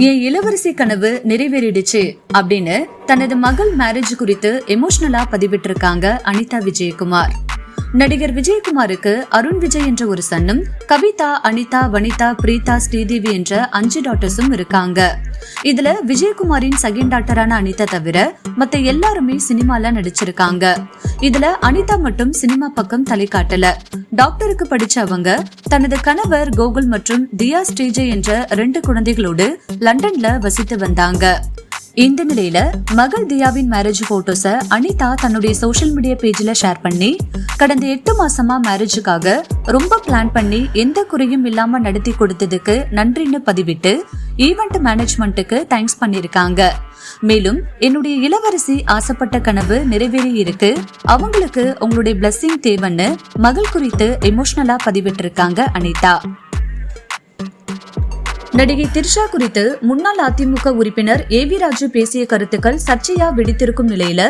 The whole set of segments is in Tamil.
என் இளவரசி கனவு நிறைவேறிடுச்சு அப்படின்னு தனது மகள் மேரேஜ் குறித்து எமோஷனலா பதிவிட்டிருக்காங்க அனிதா விஜயகுமார். நடிகர் விஜயகுமாருக்கு அருண் விஜய் என்ற ஒரு சன்னும், கவிதா, அனிதா, வனிதா, பிரீதா, ஸ்ரீதேவி என்ற 5 டாட்டர்ஸும் இருக்காங்க. இதுல விஜயகுமாரின் செகண்ட் டாட்டரான அனிதா தவிர மத்த எல்லாருமே சினிமால நடிச்சிருக்காங்க. இதுல அனிதா மட்டும் சினிமா பக்கம் தலை காட்டல. டாக்டருக்கு படிச்ச அவங்க தனது கணவர் கோகுல் மற்றும் தியா ஸ்ரீஜய் என்ற 2 குழந்தைகளோடு லண்டன்ல வசித்து வந்தாங்க. இந்த நிலையில மகள் தியாவின் மேரேஜ் போட்டோஸ அனிதா தன்னுடைய சோசியல் மீடியா பேஜ்ல ஷேர் பண்ணி, கடந்த 8 மாசமா மேரேஜுக்காக ரொம்ப பிளான் பண்ணி எந்த குறையும் இல்லாம நடத்தி கொடுத்ததுக்கு நன்றின்னு பதிவிட்டு ஈவென்ட் மேனேஜ்மெண்ட்டுக்கு தேங்க்ஸ் பண்ணிருக்காங்க. மேலும் என்னுடைய இளவரசி ஆசைப்பட்ட கனவு நிறைவேறி இருக்கு, அவங்களுக்கு உங்களுடைய பிளஸிங் தேவைன்னு மகள் குறித்து எமோஷனலா பதிவிட்டிருக்காங்க அனிதா. நடிகை திரிஷா குறித்து முன்னாள் அதிமுக உறுப்பினர் ஏவி ராஜு பேசிய கருத்துக்கள் சர்ச்சையா வெடித்திருக்கும் நிலையில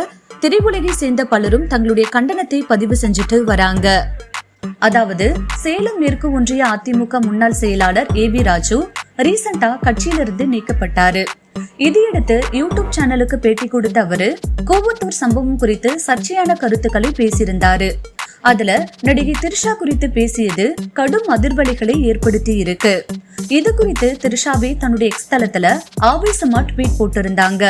திரையுலகை சேர்ந்த பலரும் தங்களுடைய கண்டனத்தை பதிவு செஞ்சுட்டு வராங்க. அதாவது, சேலம் மேற்கு ஒன்றிய அதிமுக முன்னாள் செயலாளர் ஏவி ராஜு ரீசெண்டா கட்சியிலிருந்து நீக்கப்பட்டாரு. இதையடுத்து யூடியூப் சேனலுக்கு பேட்டி கொடுத்த அவரு கோவத்தூர் சம்பவம் குறித்து சர்ச்சையான கருத்துக்களை பேசியிருந்தாரு. அதுல நடிகை திரிஷா குறித்து பேசியது கடும் அதிர்வலைகளை ஏற்படுத்தி இருக்கு. இது குறித்து திரிஷாவே தன்னுடைய எக்ஸ் தளத்துல ஆவேசமா ட்வீட் போட்டிருந்தாங்க.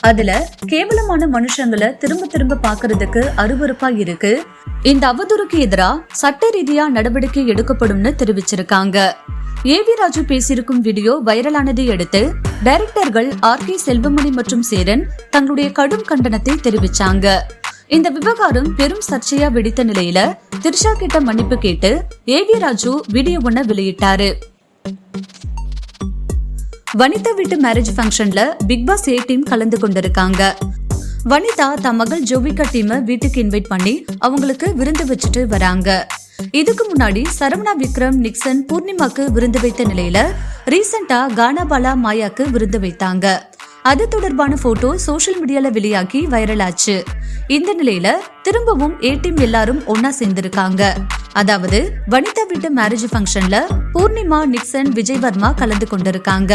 அதுல கேவலமான மனுஷங்களை திரும்ப திரும்ப பாக்குறதுக்கு அருவருப்பா இருக்கு, இந்த அவதூறுக்கு எதிரா சட்ட ரீதியா நடவடிக்கை எடுக்கப்படும்னு தெரிவிச்சிருக்காங்க. ஏவி ராஜு பேசியிருக்கும் வீடியோ வைரலானதை அடுத்து டைரக்டர்கள் RK செல்வமணி மற்றும் சேரன் தங்களுடைய கடும் கண்டனத்தை தெரிவிச்சாங்க. இந்த விவகாரம் பெரும் சர்ச்சையா வெடித்த நிலையில திரிஷா கிட்ட மன்னிப்பு கேட்டு ஏவி ராஜு வீடியோ ஒன்ன வெளியிட்டாரு. வனிதா வீட்டு மேரேஜ் ஃபங்க்ஷன்ல பிக் பாஸ் A டீம் கலந்து கொண்டிருக்காங்க. வனிதா தம் மகள் ஜோவிகா டீமை வீட்டுக்கு இன்வைட் பண்ணி அவங்களுக்கு விருந்து வச்சுட்டு வராங்க. இதுக்கு முன்னாடி சரவணா விக்ரம், நிக்சன், பூர்ணிமாக்கு விருந்து வைத்த நிலையில ரீசெண்டா கானாபாலா, மாயாக்கு விருந்து வைத்தாங்க. அது தொடர்பான போட்டோ சோசியல் மீடியால வெளியாகி வைரல் ஆச்சு. இந்த நிலையில திரும்பவும் A டீம் எல்லாரும் ஒன்னா சேர்ந்திருக்காங்க. அதாவது, வனிதா வீட்டு மேரேஜ் ஃபங்க்ஷன்ல பூர்ணிமா, நிக்சன், விஜய் வர்மா கலந்து கொண்டிருக்காங்க.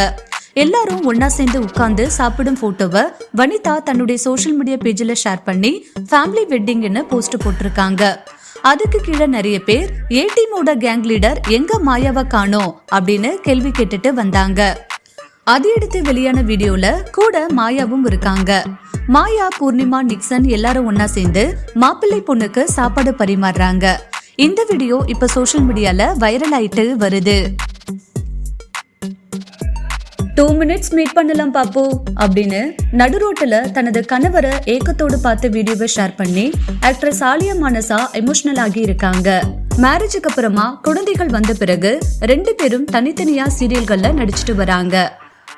எல்லாரும் ஒன்னா சேர்ந்து உட்கார்ந்து சாப்பிடும் போட்டோவை வனிதா தன்னுடைய சோசியல் மீடியா பேஜ்ல ஷேர் பண்ணி ஃபேமிலி வெட்டிங்னு போஸ்ட் போட்டிருக்காங்க. அதுக்கு கீழே நிறைய பேர் A டீமோட கேங் லீடர் எங்க மாயாவை காணோம் அப்படின்னு கேள்வி கேட்டுட்டு வந்தாங்க. அதையடுத்து வெளியான வீடியோல கூட மாயாவும் இருக்காங்க. மாயா, பூர்ணிமா, நிக்சன் எல்லாரும் ஒன்னா சேர்ந்து மாப்பிள்ளை பொண்ணுக்கு சாப்பாடு பரிமாறுறாங்க. இந்த வீடியோ இப்ப சோசியல் மீடியால வைரல் ஆயிட்டு வருது. 2 minutes மீட் பண்ணலாம் பாப்போ அப்படின்னு நடு ரோட்டுல தனது கணவரை ஏக்கத்தோடு பார்த்த வீடியோவை ஷேர் பண்ணி ஆக்ட்ரஸ் ஆலியா மானசா எமோஷனல் ஆகி இருக்காங்க. மேரேஜுக்கு அப்புறமா குழந்தைகள் வந்த பிறகு 2 பேரும் தனித்தனியா சீரியல்கள்ல நடிச்சிட்டு வராங்க.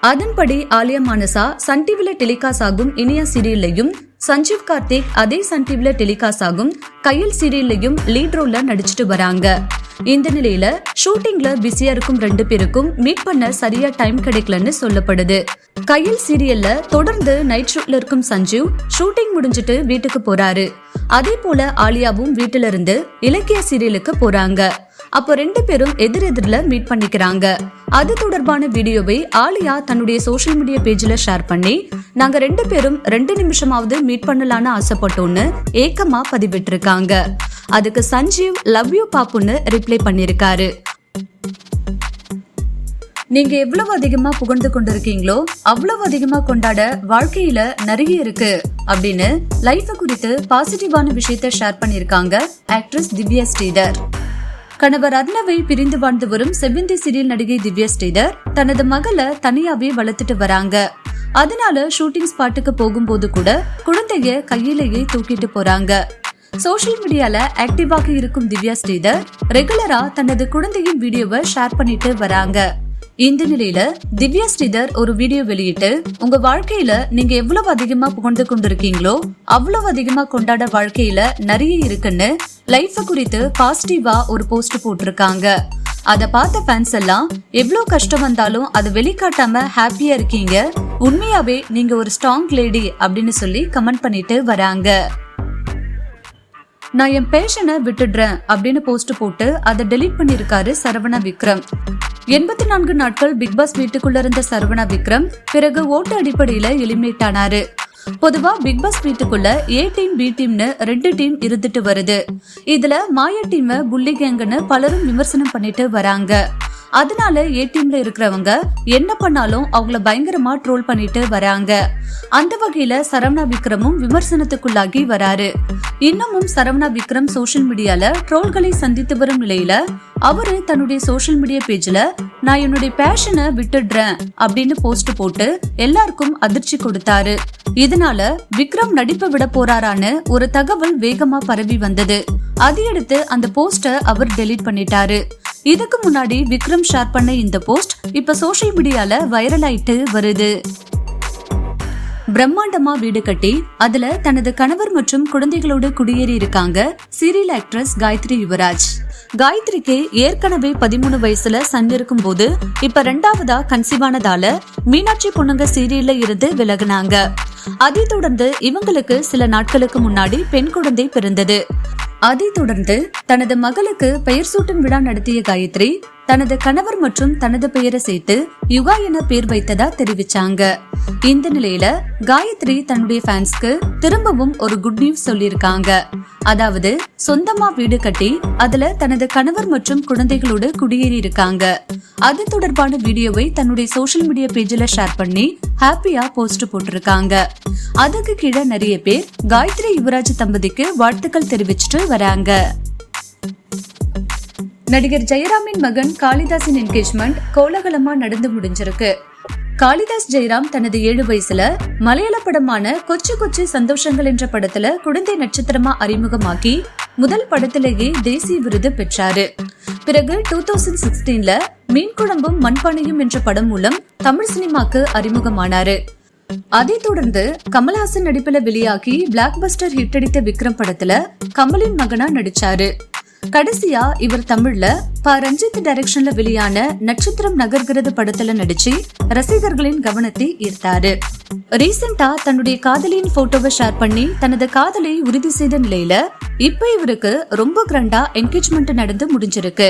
அதன்படி ஆலியா மானசா சன் டிவில டெலிகாஸ்ட் ஆகும் இனியா சீரியல்லையும், சஞ்சீவ் கார்த்திக் அதே சன் டிவில டெலிகாஸ்ட் ஆகும் கையல் சீரியல்லையும் லீட் ரோல்ல நடிச்சிட்டு வராங்க. இந்த நிலையில ஷூட்டிங்ல பிஸியா இருக்கும் 2 பேருக்கும் மீட் பண்ண சரியா டைம் கிடைக்கலன்னு சொல்லப்படுது. கையல் சீரியல்ல தொடர்ந்து நைட் ஷூட்ல இருக்கும் சஞ்சீவ் ஷூட்டிங் முடிஞ்சிட்டு வீட்டுக்கு போறாரு. அதே போல ஆலியாவும் வீட்டுல இருந்து இலக்கிய சீரியலுக்கு போறாங்க. அப்போ 2 பேரும் எதிரெதிரில மீட் பண்ணிக்கிறாங்க. அது தொடர்பான வீடியோவை ஆலியா தன்னுடைய சோசியல் மீடியா பேஜ்ல ஷேர் பண்ணி, நாங்க 2 பேரும் 2 நிமிஷமாவது மீட் பண்ணலான்னு ஆசைப்பட்டோன்னு ஏக்கமா பதிவிட்டிருக்காங்க. அதுக்கு சஞ்சீவ் லவ் யூ பாப்புன்னு ரிப்ளை பண்ணிருக்காரு. நீங்க எவ்வளவு அதிகமா புகழ்ந்து கொண்டிருக்கீங்களோ அவ்வளவு அதிகமா கொண்டாட வாழ்க்கையில நிறைய இருக்கு அப்படின்னு லைஃப் குறித்து பாசிட்டிவான விஷயத்த ஷேர் பண்ணிருக்காங்க ஆக்ட்ரஸ் திவ்யா ஸ்ரீதர். கணவர் அர்ணவை பிரிந்து வாழ்ந்து வரும் செவ்வந்தி சீரியல் நடிகை திவ்யா ஸ்ரீதர் தனது மகளை தனியாவே வளர்த்துட்டு வராங்க. அதனால ஷூட்டிங் ஸ்பாட்டுக்கு போகும்போது கூட குழந்தைய கையிலேயே தூக்கிட்டு போறாங்க. சோசியல் மீடியால ஆக்டிவாக இருக்கும் திவ்யா ஸ்ரீதர் ரெகுலரா தனது குழந்தையின் வீடியோவை ஷேர் பண்ணிட்டு வராங்க. இந்த நிலையில திவ்யா ஸ்ரீதர் ஒரு வீடியோ வெளியிட்டு, உங்க வாழ்க்கையில நீங்க எவ்வளவு அதிகமா புகழ்ந்து கொண்டிருக்கீங்களோ அவ்வளவு அதிகமா கொண்டாட வாழ்க்கையில நிறைய இருக்குன்னு லைஃப் குறித்து பாசிட்டிவா ஒரு போஸ்ட் போட்டிருக்காங்க. அத பார்த்த ஃபேன்ஸ் எல்லாம் எவ்வளவு கஷ்டம் வந்தாலும் அது வெளிக்காட்டாம ஹாப்பியா இருக்கீங்க, உண்மையாவே நீங்க ஒரு ஸ்ட்ராங் லேடி அப்படின்னு சொல்லி கமெண்ட் பண்ணிட்டு வராங்க. நான் என் பேஷனை விட்டுடுறேன் அப்படின்னு போஸ்ட் போட்டு அதை டெலீட் பண்ணிருக்காரு சரவணா விக்ரம். 84 நாட்கள் பிக் பாஸ் வீட்டுக்குள்ள இருந்த சரவணா விக்ரம் பிறகு ஓட்டு அடிப்படையில எலிமினேட் ஆனாரு. பொதுவா பிக் பாஸ் வீட்டுக்குள்ள ஏ டீம் பி டீம்னு 2 டீம் இருந்துட்டு வருது. இதுல மாயா டீம் புள்ளி கேங்குன்னு பலரும் விமர்சனம் பண்ணிட்டு வராங்க. அதனால ஏ டீம்ல இருக்கிறவங்க என்ன பண்ணாலும் அவங்கள பயங்கரமா ட்ரோல் பண்ணிட்டு வராங்க. அந்த வகையில சரவணா விக்ரமும் விமர்சனத்துக்குள்ளாகி வராரு. இன்னமும் சரவணா விக்ரம் சோசியல் மீடியால ட்ரோல்களை சந்தித்து வரும் நிலையில அவரு தன்னுடைய சோசியல் மீடியா பேஜ்ல நான் என்னுடைய பேஷனை விட்டுடுறேன் அப்படின்னு போஸ்ட் போட்டு எல்லாருக்கும் அதிர்ச்சி கொடுத்தாரு. இதனால விக்ரம் நடிப்பை விட போறாரான்னு ஒரு தகவல் வேகமா பரவி வந்தது. அதையடுத்து அந்த போஸ்ட அவர் டெலீட் பண்ணிட்டாரு. இதுக்கு முன்னாடி விக்ரம் ஷேர் பண்ண இந்த போஸ்ட் இப்ப சோசியல் மீடியால வைரல் ஆயிட்டு வருது. பிரம்மாண்டமா வீடு கட்டி அதுல தனது கணவர் மற்றும் குழந்தைகளோடு குடியேறி இருக்காங்க சீரியல் ஆக்ட்ரஸ் காயத்ரி யுவராஜ். காயத்ரிக்கு ஏற்கனவே 13 வயசுல சன் இருக்கும் போது இப்ப 2வதா கன்சீவ் ஆனதால மீனாட்சி பொண்ணுங்க சீரியல்ல இருந்து விலகுனாங்க. அதை தொடர்ந்து இவங்களுக்கு சில நாட்களுக்கு முன்னாடி பெண் குழந்தை பிறந்தது. அதை தொடர்ந்து தனது மகளுக்கு பெயர் சூட்டும் விழா நடத்திய காயத்ரி தனது கணவர் மற்றும் தனது பெயரை சேர்த்து யுகா என பேர் வைத்ததா தெரிவிச்சாங்க. இந்த நிலையில காயத்ரி தன்னுடைய ஃபேன்ஸ்க்கு திரும்பவும் ஒரு குட் நியூஸ் சொல்லியிருக்காங்க. அதாவது சொந்தமா வீடு கட்டி அதுல தனது கணவர் மற்றும் குழந்தைகளோடு குடியேறி இருக்காங்க. அது தொடர்பான வீடியோவை தன்னுடைய சோசியல் மீடியா பேஜ்ல ஷேர் பண்ணி ஹாப்பியா போஸ்ட் போட்டிருக்காங்க. அதுக்கு கீழே நிறைய பேர் காயத்ரி யுவராஜ் தம்பதிக்கு வாழ்த்துக்கள் தெரிவிச்சுட்டு வராங்க. நடிகர் ஜெயராமின் மகன் காளிதாஸின் என்கேஜ்மெண்ட் கோலாகலமா நடந்து முடிஞ்சிருக்கு. காளிதாஸ் ஜெயராம் தனது 7 வயசுல மலையாள படமான கொச்சு கொச்சு சந்தோஷங்கள் என்ற படத்துல குழந்தை நட்சத்திரமா அறிமுகமாக்கி முதல் படத்திலேயே தேசிய விருது பெற்றாரு. பிறகு 2016ல மீன் குழம்பும் மண்பானையும் என்ற படம் மூலம் தமிழ் சினிமாக்கு அறிமுகமானாரு. அதை தொடர்ந்து கமல்ஹாசன் நடிப்புல வெளியாகி பிளாக் பஸ்டர் ஹிட் அடித்த விக்ரம் படத்துல கமலின் மகனா நடிச்சாரு. கடைசியா இவர் தமிழ்ல ரஞ்சித் டைரக்ஷன்ல வெளியான நட்சத்திரம் நகர்கிறது படத்துல நடிச்சு ரசிகர்களின் கவனத்தை ஈர்த்தாரு. ரீசெண்டா தன்னுடைய காதலியின் போட்டோவை ஷேர் பண்ணி தனது காதலை உறுதி செய்த நிலையில இப்ப இவருக்கு ரொம்ப கிராண்டா என்கேஜ்மெண்ட் நடந்து முடிஞ்சிருக்கு.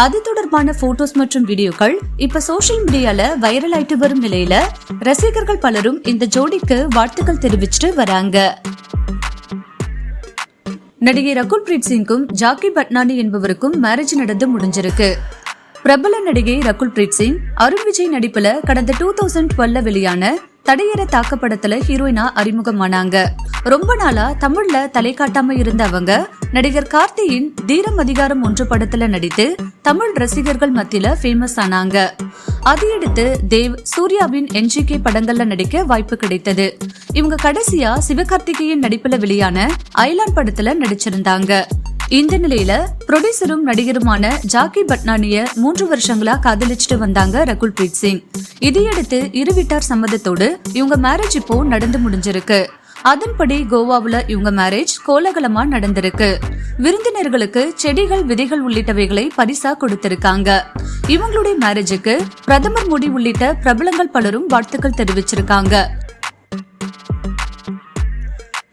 அது தொடர்பான போட்டோஸ் மற்றும் வீடியோக்கள் இப்ப சோசியல் மீடியால வைரல் ஆயிட்டு வரும் நிலையில ரசிகர்கள் பலரும் இந்த ஜோடிக்கு வாழ்த்துக்கள் தெரிவிச்சுட்டு வராங்க. நடிகை ரகுல் பிரீத் சிங்கும் ஜாக்கி பட்னானி என்பவருக்கும் மேரேஜ் நடந்து முடிஞ்சிருக்கு. பிரபல நடிகை ரகுல் பிரீத் சிங் அருண் விஜய் நடிப்புல கடந்த 2012 வெளியான தடையற தாக்கப்படத்துல ஹீரோயினா அறிமுகமானாங்க. ரொம்ப நாளா தமிழ்ல தலை காட்டாம இருந்த அவங்க நடிகர் கார்த்தியின் தீரம் அதிகாரம் 1 படத்துல நடித்து தமிழ் ரசிகர்கள் மத்தியில ஃபேமஸ் ஆனாங்க. அதையடுத்து தேவ் சூர்யாவின் NGK படங்கள்ல நடிக்க வாய்ப்பு கிடைத்தது. இவங்க கடைசியா சிவகார்த்திகேயன் நடிப்புல வெளியான ஐலாண்ட் படத்துல நடிச்சிருந்தாங்க. இந்த நிலையில ப்ரொடியூசரும் நடிகருமான ஜாக்கி பட்னானிய 3 வருஷங்களா காதலிச்சுட்டு வந்தாங்க ரகுல் பிரீத் சிங். இதையடுத்து இரு வீட்டார் சம்மதத்தோடு இவங்க மேரேஜ் இப்போ நடந்து முடிஞ்சிருக்கு. அதன்படி கோவாவுல இவங்க மேரேஜ் கோலாகலமா நடந்திருக்கு. விருந்தினர்களுக்கு செடிகள் விதைகள் உள்ளிட்டவைகளை பரிசா கொடுத்திருக்காங்க. இவங்களுடைய மேரேஜுக்கு பிரதமர் மோடி உள்ளிட்ட பிரபலங்கள் பலரும் வாழ்த்துக்கள் தெரிவிச்சிருக்காங்க.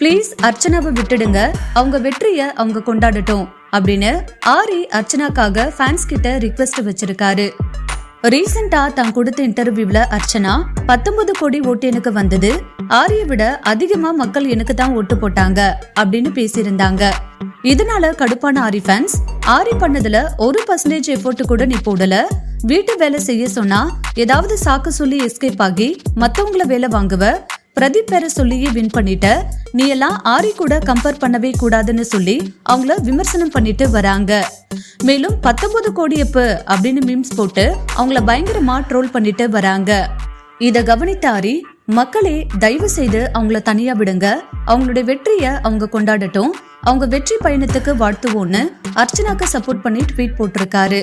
பிளீஸ் அர்ச்சனாவை விட்டுடுங்க, அவங்க வெற்றிய அவங்க கொண்டாடட்டும் அப்படின்னு ஆரி அர்ச்சனாக்காக ஃபேன்ஸ் கிட்ட ரிக்வெஸ்ட் வச்சிருக்காரு. ரீசெண்டா தான் கொடுத்த இன்டர்வியூல அர்ச்சனா 19 கோடி ஓட்டு எனக்கு வந்தது, ஆரியை விட அதிகமா மக்கள் எனக்கு தான் ஓட்டு போட்டாங்க அப்படின்னு பேசியிருந்தாங்க. இதனால கடுப்பான ஆரி ஃபேன்ஸ் ஆரி பண்ணதுல 1% எஃபோர்ட் கூட நீ போடல, வீட்டு வேலை செய்ய சொன்னா ஏதாவது சாக்கு சொல்லி எஸ்கேப் ஆகி மத்தவங்கள வேலை வாங்குவ, பிரதீப் பேரை சொல்லியே வின் பண்ணிட்ட, நீ எல்லாம் ஆரி கூட கம்பேர் பண்ணவே கூடாதுன்னு சொல்லி அவங்கள விமர்சனம் பண்ணிட்டு வராங்க. மேலும் 19 கோடி எப்ப அப்படின்னு மீம்ஸ் போட்டு அவங்கள பயங்கரமா ட்ரோல் பண்ணிட்டு வராங்க. இத கவனித்த ஆரி, மக்களே தயவு செய்து அவங்கள தனியா விடுங்க, அவங்களுடைய வெற்றிய அவங்க கொண்டாடட்டும், அவங்க வெற்றி பயணத்துக்கு வாழ்த்துவோன்னு அர்ச்சனாக்கு சப்போர்ட் பண்ணி ட்வீட் போட்டிருக்காரு.